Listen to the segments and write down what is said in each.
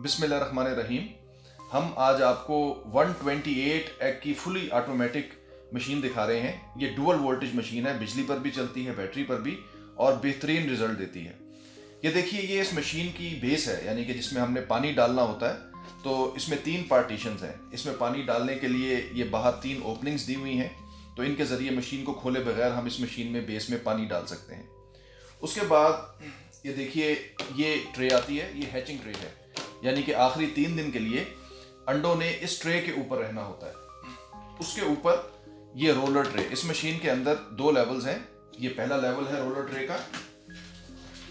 बिस्मिल्लाहिर्रहमानिर्रहीम। हम आज आपको 128 एग की फुली ऑटोमेटिक मशीन दिखा रहे हैं। ये डुअल वोल्टेज मशीन है, बिजली पर भी चलती है, बैटरी पर भी, और बेहतरीन रिजल्ट देती है। ये देखिए, ये इस मशीन की बेस है, यानी कि जिसमें हमने पानी डालना होता है। तो इसमें 3 पार्टीशंस हैं। इसमें पानी डालने के लिए ये बाहर 3 ओपनिंग्स दी हुई हैं, तो इनके ज़रिए मशीन को खोले बगैर हम इस मशीन में बेस में पानी डाल सकते हैं। उसके बाद ये देखिए, ये ट्रे आती है, ये हैचिंग ट्रे है, यानी कि आखिरी 3 दिन के लिए अंडों ने इस ट्रे के ऊपर रहना होता है। उसके ऊपर ये रोलर ट्रे, इस मशीन के अंदर 2 लेवल्स हैं। ये पहला लेवल है रोलर ट्रे का,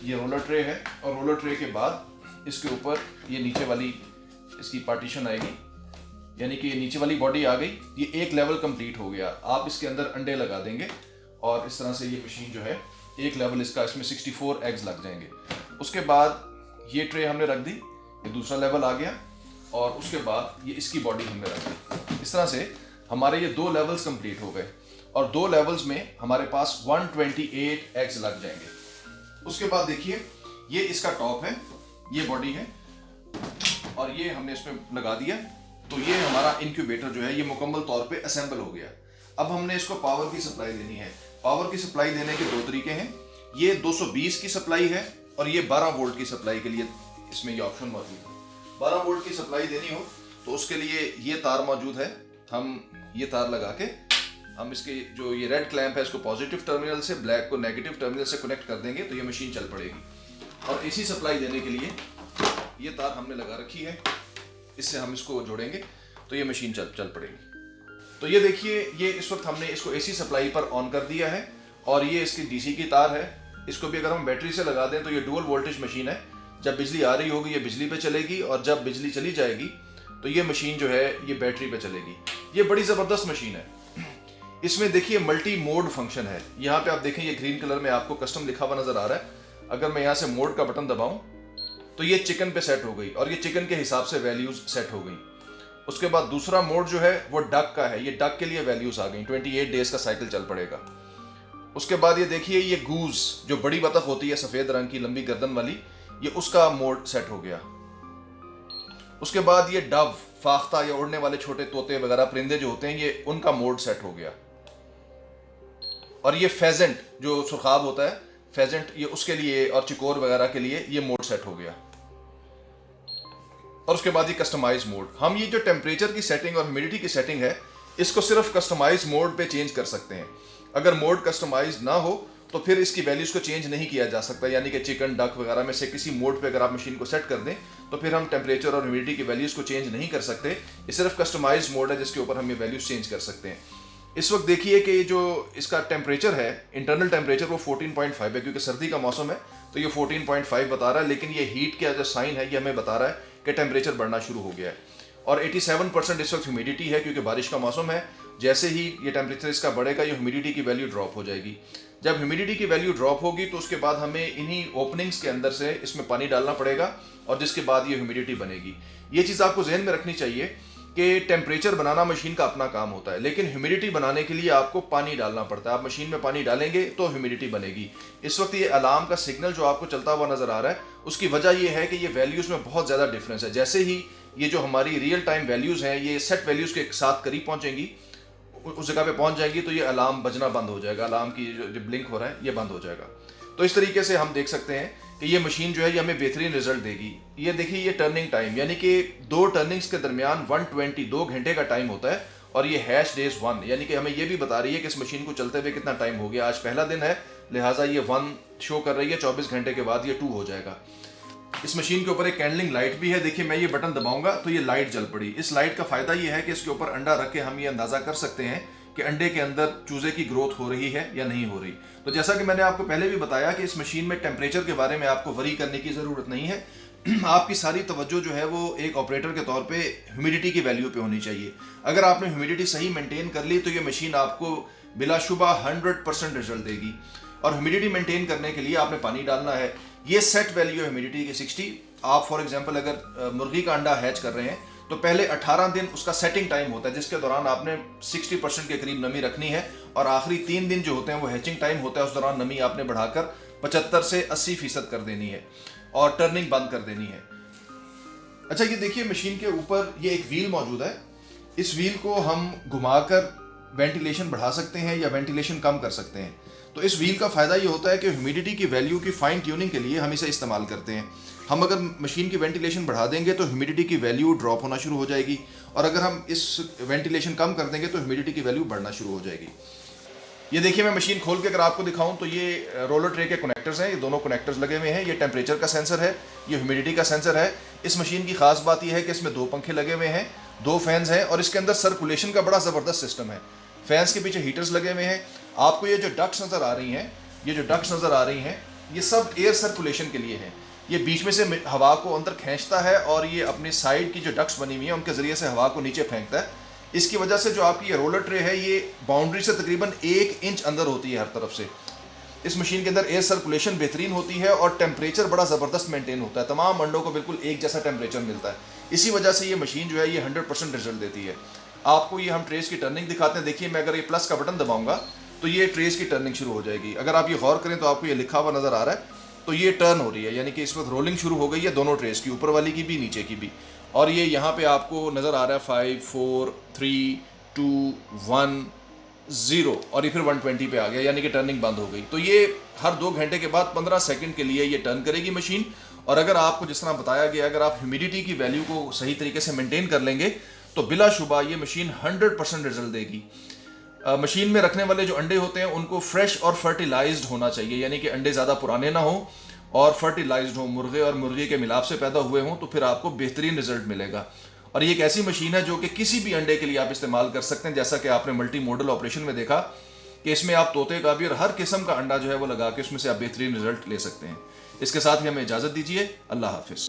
ये रोलर ट्रे है, और रोलर ट्रे के बाद इसके ऊपर ये नीचे वाली इसकी पार्टीशन आएगी, यानी कि ये नीचे वाली बॉडी आ गई। ये एक लेवल कंप्लीट हो गया। आप इसके अंदर अंडे लगा देंगे और इस तरह से ये मशीन जो है, एक लेवल इसका, इसमें 64 एग्स लग जाएंगे। उसके बाद ये ट्रे हमने रख दी, ये दूसरा लेवल आ गया, और उसके बाद ये इसकी बॉडी हमने रख दी। इस तरह से हमारे ये 2 लेवल्स कंप्लीट हो गए, और 2 लेवल्स में हमारे पास 128 एग्स लग जाएंगे। उसके बाद देखिए, ये इसका टॉप है, ये बॉडी है, और ये हमने इसमें लगा दिया। तो ये हमारा इंक्यूबेटर जो है, ये मुकम्मल तौर पे असेंबल हो गया। अब हमने इसको पावर की सप्लाई देनी है। पावर की सप्लाई देने के 2 तरीके हैं। ये 220 की सप्लाई है, और ये 12 वोल्ट की सप्लाई के लिए इसमें ये ऑप्शन मौजूद है। 12 वोल्ट की सप्लाई देनी हो तो उसके लिए ये तार मौजूद है। हम ये तार लगा के हम इसके जो ये रेड क्लैंप है, इसको पॉजिटिव टर्मिनल से, ब्लैक को नेगेटिव टर्मिनल से कनेक्ट कर देंगे, तो ये मशीन चल पड़ेगी। और एसी सप्लाई देने के लिए ये तार हमने लगा रखी है, इससे हम इसको जोड़ेंगे तो ये मशीन चल पड़ेगी। तो ये देखिए, ये इस वक्त हमने इसको एसी सप्लाई पर ऑन कर दिया है, और ये इसकी डीसी की तार है। इसको भी अगर हम बैटरी से लगा दें तो ये डुअल वोल्टेज मशीन है। जब बिजली आ रही होगी ये बिजली पे चलेगी, और जब बिजली चली जाएगी तो ये मशीन जो है ये बैटरी पे चलेगी। ये बड़ी ज़बरदस्त मशीन है। इसमें देखिए मल्टी मोड फंक्शन है। यहाँ पे आप देखें, ये ग्रीन कलर में आपको कस्टम लिखा हुआ नजर आ रहा है। अगर मैं यहाँ से मोड का बटन दबाऊं तो ये चिकन पे सेट हो गई, और ये चिकन के हिसाब से वैल्यूज सेट हो गई। उसके बाद दूसरा मोड जो है वो डक का है, ये डक के लिए वैल्यूज आ गई। 28 डेज का साइकिल चल पड़ेगा। उसके बाद ये देखिए, ये गूज जो बड़ी बतख होती है, सफेद रंग की लंबी गर्दन वाली, ये उसका मोड सेट हो गया। उसके बाद ये डव, फाख्ता या उड़ने वाले छोटे तोते वगैरह परिंदे जो होते हैं, ये उनका मोड सेट हो गया। और ये फेजेंट जो सुरखाब होता है, फेजेंट, ये उसके लिए, और चिकोर वगैरह के लिए ये मोड सेट हो गया। और उसके बाद ये कस्टमाइज मोड। हम ये जो टेम्परेचर की सेटिंग और ह्यूमिडिटी की सेटिंग है, इसको सिर्फ कस्टमाइज मोड पे चेंज कर सकते हैं। अगर मोड कस्टमाइज ना हो तो फिर इसकी वैल्यूज को चेंज नहीं किया जा सकता, यानी कि चिकन, डक वगैरह में से किसी मोड पे अगर आप मशीन को सेट कर दें तो फिर हम टेम्परेचर और ह्यूमिडिटी की वैल्यूज को चेंज नहीं कर सकते। ये सिर्फ कस्टमाइज मोड है जिसके ऊपर हम ये वैल्यूज चेंज कर सकते हैं। इस वक्त देखिए कि जो इसका टेम्परेचर है, इंटरनल टेम्परेचर, वो 14.5 है, क्योंकि सर्दी का मौसम है तो ये 14.5 बता रहा है। लेकिन ये हीट का जो साइन है, ये हमें बता रहा है कि टेम्परेचर बढ़ना शुरू हो गया है। और 87% इस वक्त ह्यूमिडिटी है, क्योंकि बारिश का मौसम है। जैसे ही ये टेम्परेचर इसका बढ़ेगा, ये ह्यूमिडिटी की वैल्यू ड्रॉप हो जाएगी। जब ह्यूमिडिटी की वैल्यू ड्रॉप होगी तो उसके बाद हमें इन्हीं ओपनिंग्स के अंदर से इसमें पानी डालना पड़ेगा, और जिसके बाद ये ह्यूमिडिटी बनेगी। ये चीज़ आपको जहन में रखनी चाहिए कि टेम्परेचर बनाना मशीन का अपना काम होता है, लेकिन ह्यूमिडिटी बनाने के लिए आपको पानी डालना पड़ता है। आप मशीन में पानी डालेंगे तो ह्यूमिडिटी बनेगी। इस वक्त ये अलार्म का सिग्नल जो आपको चलता हुआ नजर आ रहा है, उसकी वजह यह है कि ये वैल्यूज़ में बहुत ज़्यादा डिफरेंस है। जैसे ही ये जो हमारी रियल टाइम वैल्यूज़ हैं, ये सेट वैल्यूज़ के साथ करीब पहुँचेंगी, उस जगह पे पहुँच जाएंगी, तो ये अलार्म बजना बंद हो जाएगा। अलार्म की जो ब्लिंक हो रहा है, ये बंद हो जाएगा। तो इस तरीके से हम देख सकते हैं कि ये मशीन जो है, ये हमें बेहतरीन रिजल्ट देगी। ये देखिए, ये टर्निंग टाइम, यानी कि 2 टर्निंग्स के दरमियान 122 घंटे का टाइम होता है, और ये हैश डेज 1, यानी कि हमें ये भी बता रही है कि इस मशीन को चलते हुए कितना टाइम हो गया। आज पहला दिन है, लिहाजा ये 1 शो कर रही है। 24 घंटे के बाद ये 2 हो जाएगा। इस मशीन के ऊपर एक कैंडलिंग लाइट भी है। देखिए, मैं ये बटन दबाऊंगा तो ये लाइट जल पड़ी। इस लाइट का फायदा ये है कि इसके ऊपर अंडा रख के हम ये अंदाजा कर सकते हैं कि अंडे के अंदर चूजे की ग्रोथ हो रही है या नहीं हो रही। तो जैसा कि मैंने आपको पहले भी बताया कि इस मशीन में टेम्परेचर के बारे में आपको वरी करने की ज़रूरत नहीं है। आपकी सारी तवज्जो जो है वो एक ऑपरेटर के तौर पे ह्यूमिडिटी की वैल्यू पे होनी चाहिए। अगर आपने ह्यूमिडिटी सही मेंटेन कर ली तो ये मशीन आपको बिलाशुबा 100% रिजल्ट देगी। और ह्यूमिडिटी मेंटेन करने के लिए आपने पानी डालना है। ये सेट वैल्यू है ह्यूमिडिटी की 60। आप फॉर एग्जांपल अगर मुर्गी का अंडा हैच कर रहे हैं तो पहले 18 दिन उसका सेटिंग टाइम होता है, जिसके दौरान आपने 60% के करीब नमी रखनी है, और आखिरी 3 दिन जो होते हैं वो हैचिंग टाइम होता है। उस दौरान नमी आपने बढ़ाकर 75 से 80% कर देनी है, और टर्निंग बंद कर देनी है। अच्छा, ये देखिए मशीन के ऊपर ये एक व्हील मौजूद है। इस व्हील को हम घुमाकर वेंटिलेशन बढ़ा सकते हैं या वेंटिलेशन कम कर सकते हैं। तो इस व्हील का फ़ायदा ये होता है कि ह्यूमिडिटी की वैल्यू की फाइन ट्यूनिंग के लिए हम इसे इस्तेमाल करते हैं। हम अगर मशीन की वेंटिलेशन बढ़ा देंगे तो ह्यूमिडिटी की वैल्यू ड्रॉप होना शुरू हो जाएगी, और अगर हम इस वेंटिलेशन कम कर देंगे तो ह्यूमिडिटी की वैल्यू बढ़ना शुरू हो जाएगी। ये देखिए, मैं मशीन खोल के अगर आपको दिखाऊं तो ये रोलर ट्रे के कनेक्टर्स हैं। ये दोनों कनेक्टर्स लगे हुए हैं। ये टेम्परेचर का सेंसर है, ये ह्यूमिडिटी का सेंसर है। इस मशीन की खास बात यह है कि इसमें 2 पंखे लगे हुए हैं, 2 फैंस हैं, और इसके अंदर सर्कुलेशन का बड़ा ज़बरदस्त सिस्टम है। फैंस के पीछे हीटर्स लगे हुए हैं। आपको ये जो डक्ट्स नज़र आ रही हैं, ये सब एयर सर्कुलेशन के लिए हैं। ये बीच में से हवा को अंदर खींचता है और ये अपनी साइड की जो डक्ट्स बनी हुई हैं उनके ज़रिए से हवा को नीचे फेंकता है। इसकी वजह से जो आपकी ये रोलर ट्रे है, ये बाउंड्री से तकरीबन 1 इंच अंदर होती है हर तरफ से। इस मशीन के अंदर एयर सर्कुलेशन बेहतरीन होती है और टेम्परेचर बड़ा ज़बरदस्त मेंटेन होता है। तमाम अंडों को बिल्कुल एक जैसा टेम्परेचर मिलता है। इसी वजह से ये मशीन जो है ये 100% रिजल्ट देती है। आपको ये हम ट्रेस की टर्निंग दिखाते हैं। देखिए, मैं अगर ये प्लस का बटन दबाऊंगा तो ये ट्रेस की टर्निंग शुरू हो जाएगी। अगर आप ये गौर करें तो आपको ये लिखा हुआ नज़र आ रहा है, तो ये टर्न हो रही है, यानी कि इस वक्त रोलिंग शुरू हो गई है दोनों ट्रेस की, ऊपर वाली की भी नीचे की भी। और ये यहाँ पे आपको नज़र आ रहा है 5 4 3 2 1 0, और ये फिर 120 पे आ गया, यानी कि टर्निंग बंद हो गई। तो ये हर 2 घंटे के बाद 15 सेकंड के लिए ये टर्न करेगी मशीन। और अगर आपको जिस तरह बताया गया, अगर आप ह्यूमिडिटी की वैल्यू को सही तरीके से मेंटेन कर लेंगे तो बिलाशुबा ये मशीन 100% रिजल्ट देगी। मशीन में रखने वाले जो अंडे होते हैं उनको फ्रेश और फर्टिलाइज्ड होना चाहिए, यानी कि अंडे ज़्यादा पुराने ना हो और फर्टिलाइज्ड हो, मुर्गे और मुर्गी के मिलाप से पैदा हुए हों, तो फिर आपको बेहतरीन रिजल्ट मिलेगा। और ये एक ऐसी मशीन है जो कि किसी भी अंडे के लिए आप इस्तेमाल कर सकते हैं, जैसा कि आपने मल्टी मॉडल ऑपरेशन में देखा कि इसमें आप तोते का भी और हर किस्म का अंडा जो है वो लगा के उसमें से आप बेहतरीन रिजल्ट ले सकते हैं। इसके साथ ही हमें इजाज़त दीजिए। अल्लाह हाफिज़।